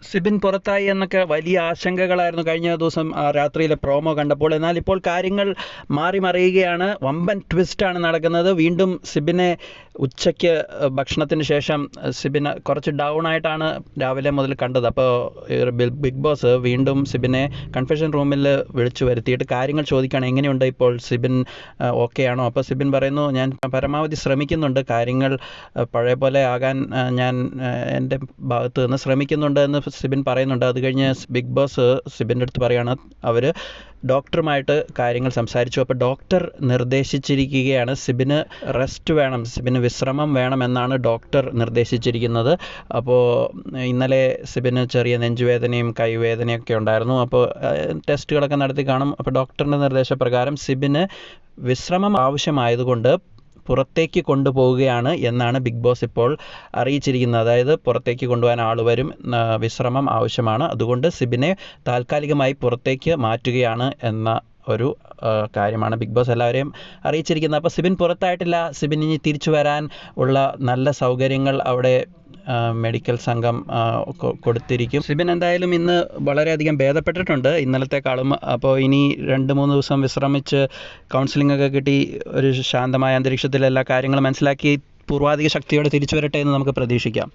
സിബിൻ പുറത്തായി എന്നൊക്കെ വലിയ ആശങ്കകളായിരുന്നു കഴിഞ്ഞ ദിവസം രാത്രിയിലെ പ്രോമോ കണ്ടപ്പോൾ. എന്നാൽ ഇപ്പോൾ കാര്യങ്ങൾ മാറി മറിയുകയാണ്. വമ്പൻ ട്വിസ്റ്റാണ് നടക്കുന്നത്. വീണ്ടും സിബിനെ ഉച്ചയ്ക്ക് ഭക്ഷണത്തിന് ശേഷം സിബിന് കുറച്ച് ഡൗൺ ആയിട്ടാണ് രാവിലെ മുതൽ കണ്ടത്. അപ്പോൾ ബിഗ് ബോസ് വീണ്ടും സിബിനെ കൺഫെഷൻ റൂമിൽ വിളിച്ചു വരുത്തിയിട്ട് കാര്യങ്ങൾ ചോദിക്കുകയാണ്. എങ്ങനെയുണ്ട് ഇപ്പോൾ സിബിൻ, ഓക്കെ ആണോ? അപ്പോൾ സിബിൻ പറയുന്നു, ഞാൻ പരമാവധി ശ്രമിക്കുന്നുണ്ട്, കാര്യങ്ങൾ പഴയ പോലെ ആകാൻ ഞാൻ എൻ്റെ ഭാഗത്ത് നിന്ന് ശ്രമിക്കുന്നുണ്ട് എന്ന് സിബിൻ പറയുന്നുണ്ട്. അത് കഴിഞ്ഞ് ബിഗ് ബോസ് സിബിൻ്റെ അടുത്ത് പറയുകയാണ്, അവർ ഡോക്ടറുമായിട്ട് കാര്യങ്ങൾ സംസാരിച്ചു. അപ്പോൾ ഡോക്ടർ നിർദ്ദേശിച്ചിരിക്കുകയാണ് സിബിന് റെസ്റ്റ് വേണം, സിബിന് വിശ്രമം വേണമെന്നാണ് ഡോക്ടർ നിർദ്ദേശിച്ചിരിക്കുന്നത്. അപ്പോൾ ഇന്നലെ സിബിന് ചെറിയ നെഞ്ചുവേദനയും കൈവേദനയൊക്കെ ഉണ്ടായിരുന്നു. അപ്പോൾ ടെസ്റ്റുകളൊക്കെ നടത്തി കാണും. അപ്പോൾ ഡോക്ടറിൻ്റെ നിർദ്ദേശപ്രകാരം സിബിന് വിശ്രമം ആവശ്യമായതുകൊണ്ട് പുറത്തേക്ക് കൊണ്ടുപോവുകയാണ് എന്നാണ് ബിഗ് ബോസ് ഇപ്പോൾ അറിയിച്ചിരിക്കുന്നത്. അതായത് പുറത്തേക്ക് കൊണ്ടുപോകാൻ ആൾ വരും, വിശ്രമം ആവശ്യമാണ്, അതുകൊണ്ട് സിബിനെ താൽക്കാലികമായി പുറത്തേക്ക് മാറ്റുകയാണ് എന്ന ഒരു കാര്യമാണ് ബിഗ് ബോസ് എല്ലാവരെയും അറിയിച്ചിരിക്കുന്നത്. അപ്പോൾ സിബിൻ പുറത്തായിട്ടില്ല. സിബിൻ ഇനി തിരിച്ചു വരാൻ ഉള്ള നല്ല സൗകര്യങ്ങൾ അവിടെ മെഡിക്കൽ സംഘം കൊടുത്തിരിക്കും. സിബിൻ എന്തായാലും ഇന്ന് വളരെയധികം ഭേദപ്പെട്ടിട്ടുണ്ട് ഇന്നലത്തെക്കാളും. അപ്പോൾ ഇനി 2-3 ദിവസം വിശ്രമിച്ച് കൗൺസിലിംഗ് ഒക്കെ കിട്ടി ഒരു ശാന്തമായ അന്തരീക്ഷത്തിൽ എല്ലാ കാര്യങ്ങളും മനസ്സിലാക്കി പൂർവാധിക ശക്തിയോടെ തിരിച്ചു വരട്ടെ എന്ന് നമുക്ക് പ്രതീക്ഷിക്കാം.